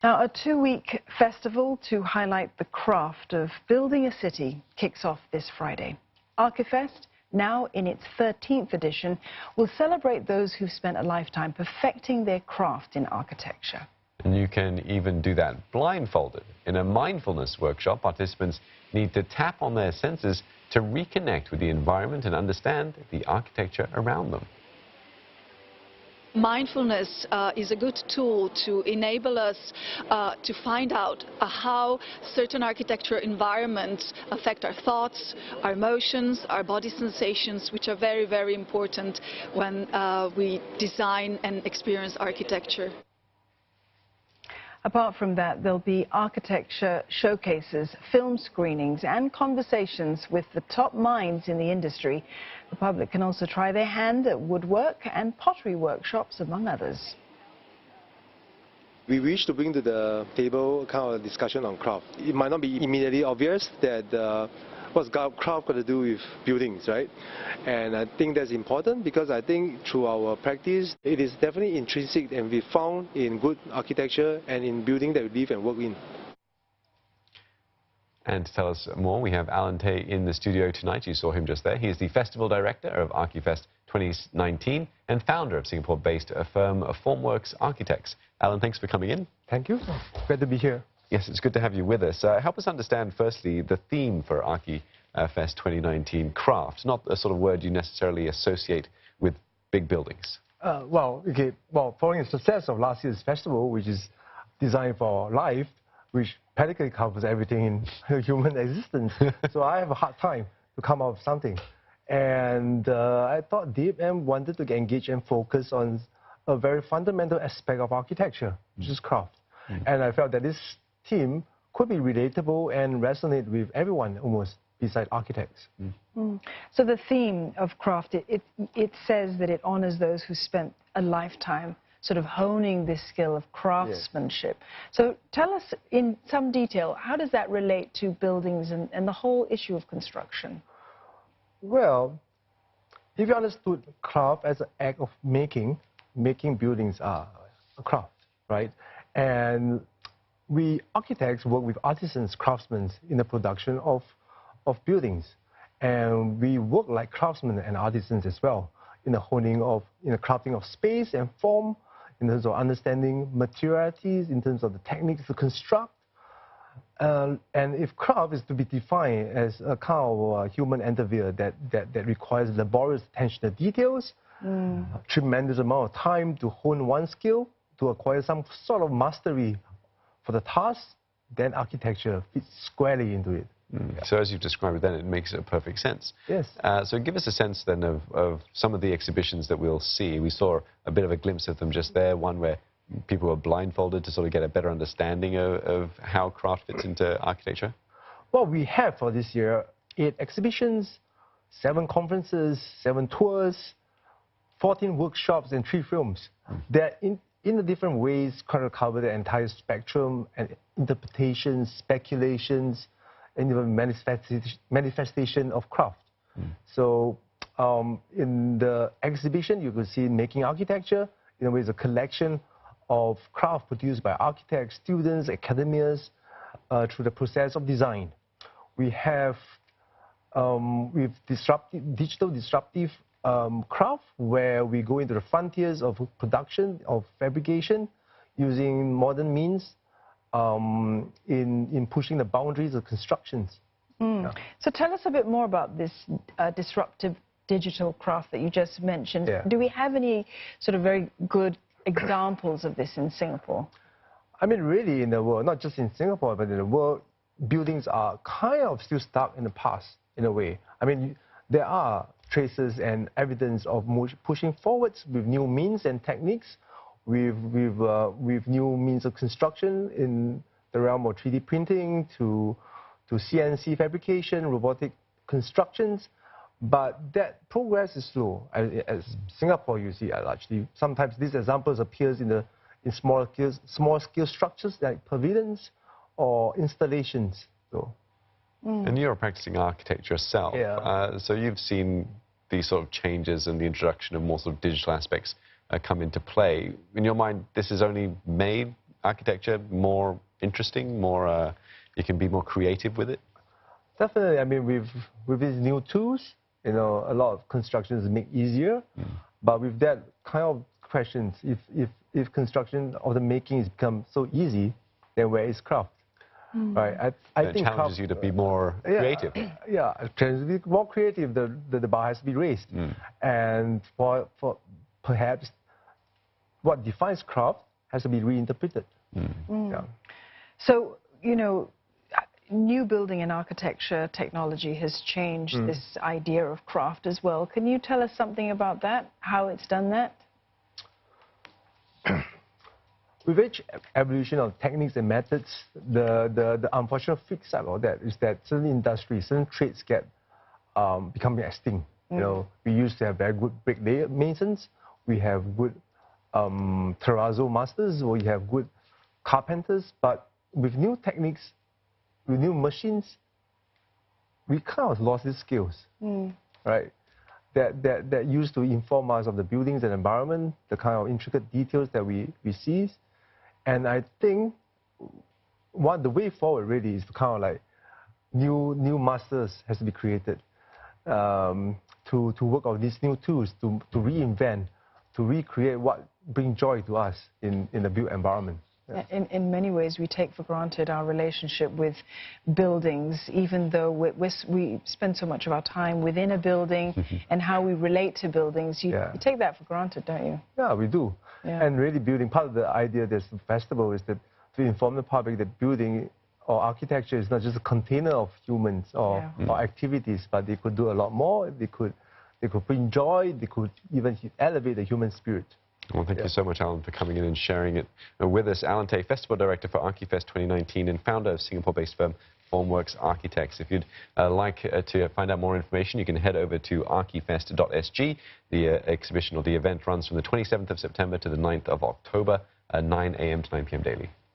Now, a two-week festival to highlight the craft of building a city kicks off this Friday. Archifest, now in its 13th edition, will celebrate those who've spent a lifetime perfecting their craft in architecture. And you can even do that blindfolded. In a mindfulness workshop, participants need to tap on their senses to reconnect with the environment and understand the architecture around them. Mindfulness is a good tool to enable us to find out how certain architectural environments affect our thoughts, our emotions, our body sensations, which are very, very important when we design and experience architecture. Apart from that, there'll be architecture showcases, film screenings and conversations with the top minds in the industry. The public can also try their hand at woodwork and pottery workshops, among others. We wish to bring to the table kind of discussion on craft. It might not be immediately obvious that what's craft got to do with buildings, right? And I think that's important because I think through our practice, it is definitely intrinsic and we found in good architecture and in building that we live and work in. And to tell us more, we have Alan Tay in the studio tonight. You saw him just there. He is the Festival Director of Archifest 2019 and founder of Singapore-based firm Formwerkz Architects. Alan, thanks for coming in. Thank you. Glad to be here. Yes, it's good to have you with us. Help us understand, firstly, the theme for Archifest 2019, craft, not a sort of word you necessarily associate with big buildings. Well, following the success of last year's festival, which is designed for life, which practically covers everything in human existence, so I have a hard time to come up with something. And I thought deep and wanted to engage and focus on a very fundamental aspect of architecture, which is craft. And I felt that this theme could be relatable and resonate with everyone almost, besides architects. So the theme of craft, it says that it honors those who spent a lifetime sort of honing this skill of craftsmanship. Yes. So tell us in some detail, how does that relate to buildings and the whole issue of construction? Well, if you understood craft as an act of making buildings are a craft, right? And we architects work with artisans, craftsmen in the production of buildings. And we work like craftsmen and artisans as well in the honing of, in the crafting of space and form, in terms of understanding materialities, in terms of the techniques to construct. And if craft is to be defined as a kind of human endeavor that requires laborious attention to details, tremendous amount of time to hone one skill, to acquire some sort of mastery for the task, then architecture fits squarely into it. So as you've described it, then it makes perfect sense. Yes. So give us a sense then of some of the exhibitions that we'll see. We saw a bit of a glimpse of them just there, one where people were blindfolded to sort of get a better understanding of how craft fits into architecture. Well, we have for this year 8 exhibitions, 7 conferences, 7 tours, 14 workshops and 3 films. They're in the different ways kind of cover the entire spectrum and interpretations, speculations, and even manifestation of craft. So in the exhibition, you could see Making Architecture. In a way, it's a collection of craft produced by architects, students, academias through the process of design. We have with digital disruptive craft, where we go into the frontiers of production, of fabrication, using modern means in pushing the boundaries of constructions. Yeah. So tell us a bit more about this disruptive digital craft that you just mentioned. Yeah. Do we have any sort of very good examples of this in Singapore? I mean, really in the world, not just in Singapore, but in the world, buildings are kind of still stuck in the past, in a way. I mean, there are traces and evidence of pushing forwards with new means and techniques, with new means of construction in the realm of 3D printing to CNC fabrication, robotic constructions. But that progress is slow. As Singapore, you see, largely, sometimes these examples appears in small scale structures like pavilions or installations. So. And you're a practicing architect yourself, so you've seen these sort of changes and the introduction of more sort of digital aspects come into play. In your mind, this is only made architecture more interesting, more you can be more creative with it? Definitely. I mean, with these new tools, you know, a lot of constructions make easier. But with that kind of questions, if construction or the making has become so easy, then where is craft? Right? I It think challenges you to be more creative. Yeah, to be more creative, the bar has to be raised. And for perhaps what defines craft has to be reinterpreted. Yeah. So, you know, new building and architecture technology has changed this idea of craft as well. Can you tell us something about that, how it's done that? With each evolution of techniques and methods, the unfortunate flip side of that is that certain industries, certain trades get becoming extinct. You know, we used to have very good bricklayer masons, we have good terrazzo masters, or we have good carpenters, but with new techniques, with new machines, we kind of lost these skills, right? That used to inform us of the buildings and environment, the kind of intricate details that we see. And I think the way forward really is to kind of like new masters has to be created to work on these new tools, to reinvent, to recreate what brings joy to us in the built environment. Yeah. In many ways, we take for granted our relationship with buildings, even though we spend so much of our time within a building and how we relate to buildings. You take that for granted, don't you? Yeah, we do. Yeah. And really part of the idea of this festival is that to inform the public that building or architecture is not just a container of humans or activities, but they could do a lot more. They could bring joy. They could even elevate the human spirit. Well, thank you so much, Alan, for coming in and sharing it with us. Alan Tay, Festival Director for Archifest 2019 and founder of Singapore-based firm Formwerkz Architects. If you'd like to find out more information, you can head over to archifest.sg. The exhibition or the event runs from the 27th of September to the 9th of October, 9 a.m. to 9 p.m. daily.